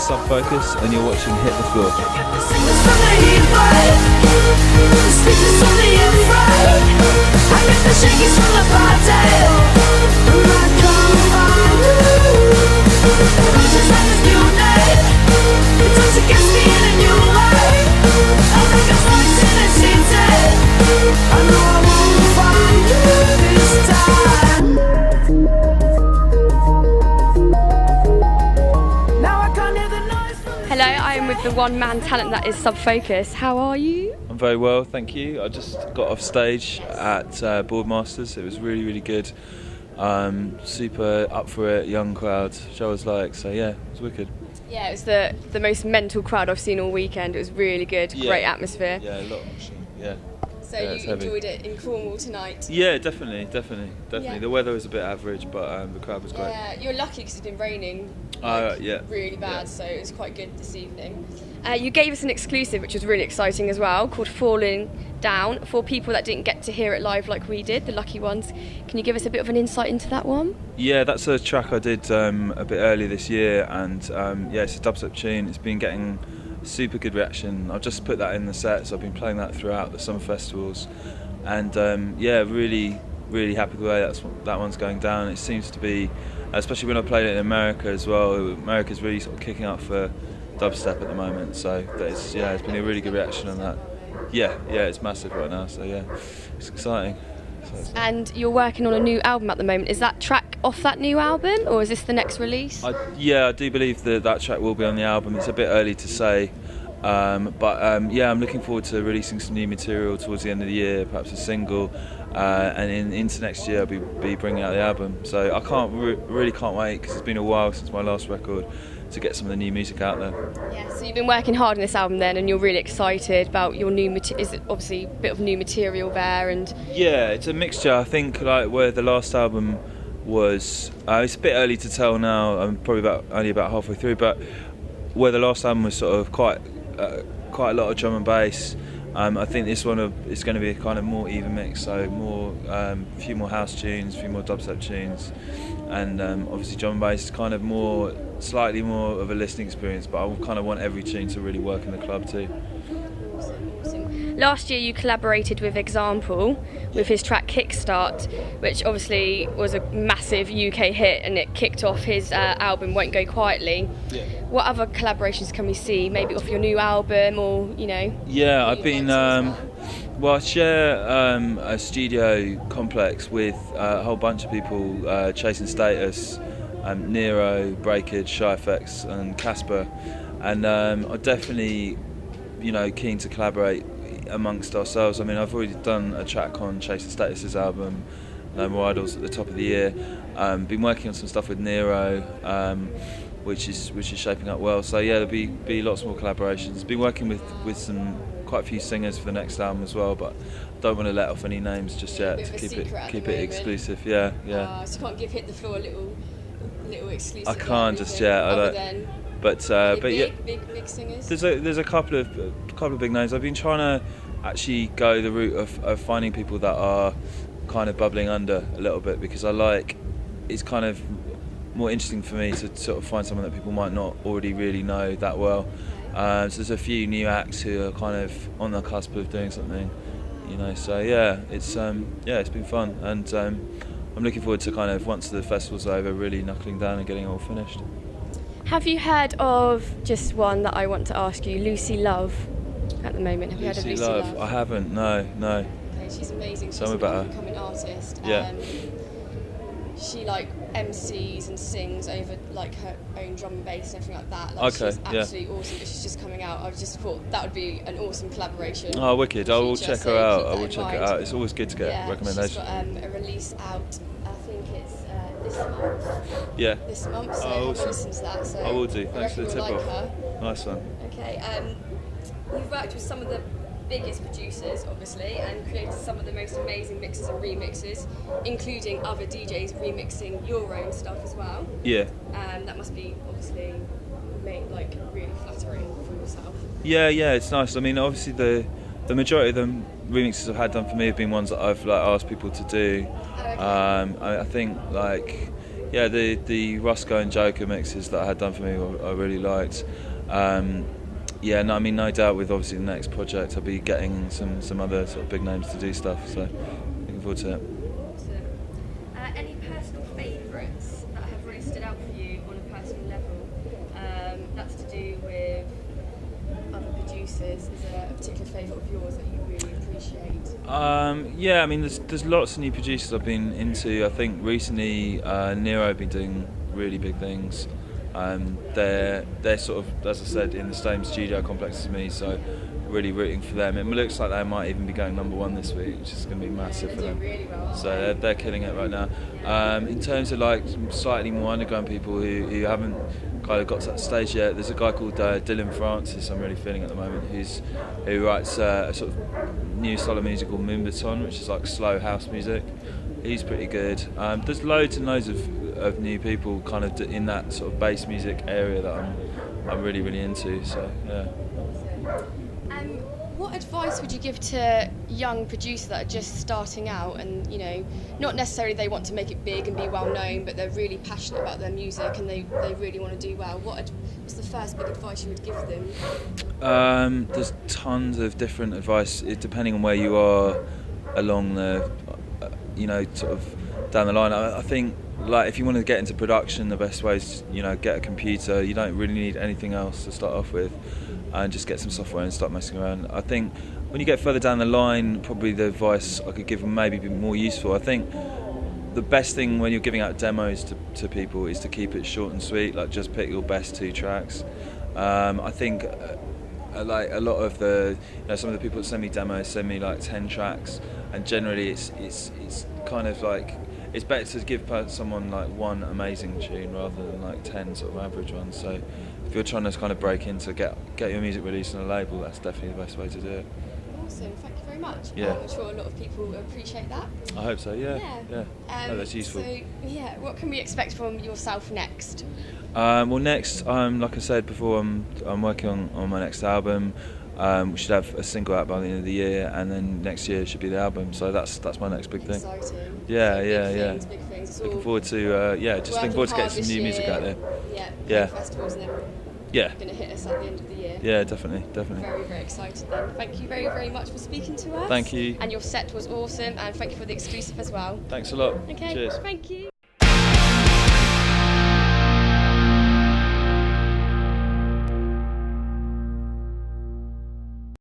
Sub Focus, and you're watching Hit the Floor. Hello, I am with the one-man talent that is Sub Focus. How are you? I'm very well, thank you. I just got off stage at Boardmasters. It was really, really good. Super up for it, young crowd, show was like, so yeah, it was wicked. Yeah, it was the most mental crowd I've seen all weekend. It was really good, great atmosphere. Yeah, a lot of machine, yeah. So you enjoyed it in Cornwall tonight? Yeah, definitely. Yeah. The weather was a bit average, but the crowd was great. Yeah, you're lucky because it's been raining really bad, so it was quite good this evening. You gave us an exclusive, which was really exciting as well, called Falling Down, for people that didn't get to hear it live like we did, the lucky ones. Can you give us a bit of an insight into that one? Yeah, that's a track I did a bit earlier this year, and it's a dubstep tune. It's been getting super good reaction. I've just put that in the set, so I've been playing that throughout the summer festivals, and really happy the way that one's going down. It seems to be, especially when I played it in America as well, America's really sort of kicking up for dubstep at the moment, so it's been a really good reaction on that. Yeah, it's massive right now, so yeah, it's exciting. And you're working on a new album at the moment. Is that track off that new album, or is this the next release? I do believe that track will be on the album. It's a bit early to say, but I'm looking forward to releasing some new material towards the end of the year, perhaps a single, and into next year I'll be bringing out the album. So I really can't wait, because it's been a while since my last record, to get some of the new music out there. Yeah, so you've been working hard on this album then, and you're really excited about your new material. Is it obviously a bit of new material there? And yeah, it's a mixture. I think like where the last album was, it's a bit early to tell now. I'm probably only about halfway through, but where the last album was sort of quite a lot of drum and bass. I think this one is going to be a kind of more even mix, so more a few more house tunes, a few more dubstep tunes, and obviously drum and bass is kind of slightly more of a listening experience, but I kind of want every tune to really work in the club too. Awesome. Last year you collaborated with Example with his track Kickstart, which obviously was a massive UK hit, and it kicked off his album Won't Go Quietly. Yeah. What other collaborations can we see, maybe off your new album, or Yeah, I've been I share a studio complex with a whole bunch of people, Chasing Status, Nero, Breakage, Shy Effects and Casper, and I'm definitely keen to collaborate amongst ourselves. I mean, I've already done a track on Chasing Status's album, No More Idols, at the top of the year. Been working on some stuff with Nero, which is shaping up well. So yeah, there'll be lots more collaborations. Been working with quite a few singers for the next album as well, but don't want to let off any names just yet, to keep it exclusive. Yeah. So you can't give Hit the Floor a little exclusive. I can't just yet. But yeah, big singers. There's a couple of big names. I've been trying to actually go the route of finding people that are kind of bubbling under a little bit, because it's kind of more interesting for me to sort of find someone that people might not already really know that well. So there's a few new acts who are kind of on the cusp of doing something, So yeah, it's been fun, and I'm looking forward to kind of, once the festival's over, really knuckling down and getting it all finished. Have you heard of just one that I want to ask you, Lucy Love, at the moment? Have you heard of Lucy Love? I haven't, no. Okay, she's amazing. She's an up-and-coming artist. Yeah. She MCs and sings over her own drum and bass and everything like that. She's absolutely awesome, but she's just coming out. I just thought that would be an awesome collaboration. Oh, wicked. I will check her out. It's always good to get recommendations. She's got a release out, I think it's this month. Yeah. This month, so have a listen to that. So I will do. Thanks for the tip off. Her. Nice one. Okay. You've worked with some of the biggest producers, obviously, and created some of the most amazing mixes and remixes, including other DJs remixing your own stuff as well. Yeah. That must be obviously really flattering for yourself. Yeah, it's nice. I mean, obviously the majority of the remixes I've had done for me have been ones that I've asked people to do. Oh, okay. I think yeah, the Roscoe and Joker mixes that I had done for me, I really liked. Yeah, no, I mean, no doubt with obviously the next project, I'll be getting some other sort of big names to do stuff. So looking forward to it. Awesome. Any personal favourites that have really stood out for you on a personal level? That's to do with other producers. Is there a particular favourite of yours that you really appreciate? Yeah, I mean, there's lots of new producers I've been into. I think recently Nero have been doing really big things. They're sort of, as I said, in the same studio complex as me, so really rooting for them. It looks like they might even be going #1 this week, which is going to be massive for them. Really well, so they're killing it right now. In terms of like slightly more underground people who haven't kind of got to that stage yet, there's a guy called Dylan Francis I'm really feeling at the moment, who writes a sort of new style of music called Moonbaton, which is like slow house music. He's pretty good. There's loads and loads of new people kind of in that sort of bass music area that I'm really into. So yeah. What advice would you give to young producers that are just starting out and, you know, not necessarily they want to make it big and be well known, but they're really passionate about their music and they really want to do well? What's the first big advice you would give them? There's tons of different advice depending on where you are along the, sort of down the line. I think, like, if you want to get into production, the best way is, get a computer. You don't really need anything else to start off with, and just get some software and start messing around. I think when you get further down the line, probably the advice I could give them maybe be more useful. I think the best thing when you're giving out demos to people is to keep it short and sweet. Like, just pick your best 2 tracks. I think like a lot of the, some of the people that send me demos send me like 10 tracks, and generally it's kind of like, it's better to give someone like 1 amazing tune rather than like 10 sort of average ones. So if you're trying to kind of break into get your music released on a label, that's definitely the best way to do it. Awesome, thank you very much. Yeah. I'm sure a lot of people appreciate that. I hope so, yeah. No, that's useful. So, yeah, what can we expect from yourself next? Well, next, like I said before, I'm working on my next album. We should have a single out by the end of the year, and then next year should be the album. So that's my next big thing. Exciting. Yeah, so big things. Looking forward to just looking forward to getting some new music out there. Yeah. Festivals and then yeah. Going to hit us at the end of the year. Yeah, definitely. Very, very excited then. Thank you very, very much for speaking to us. Thank you. And your set was awesome, and thank you for the exclusive as well. Thanks a lot. Okay. Cheers. Thank you.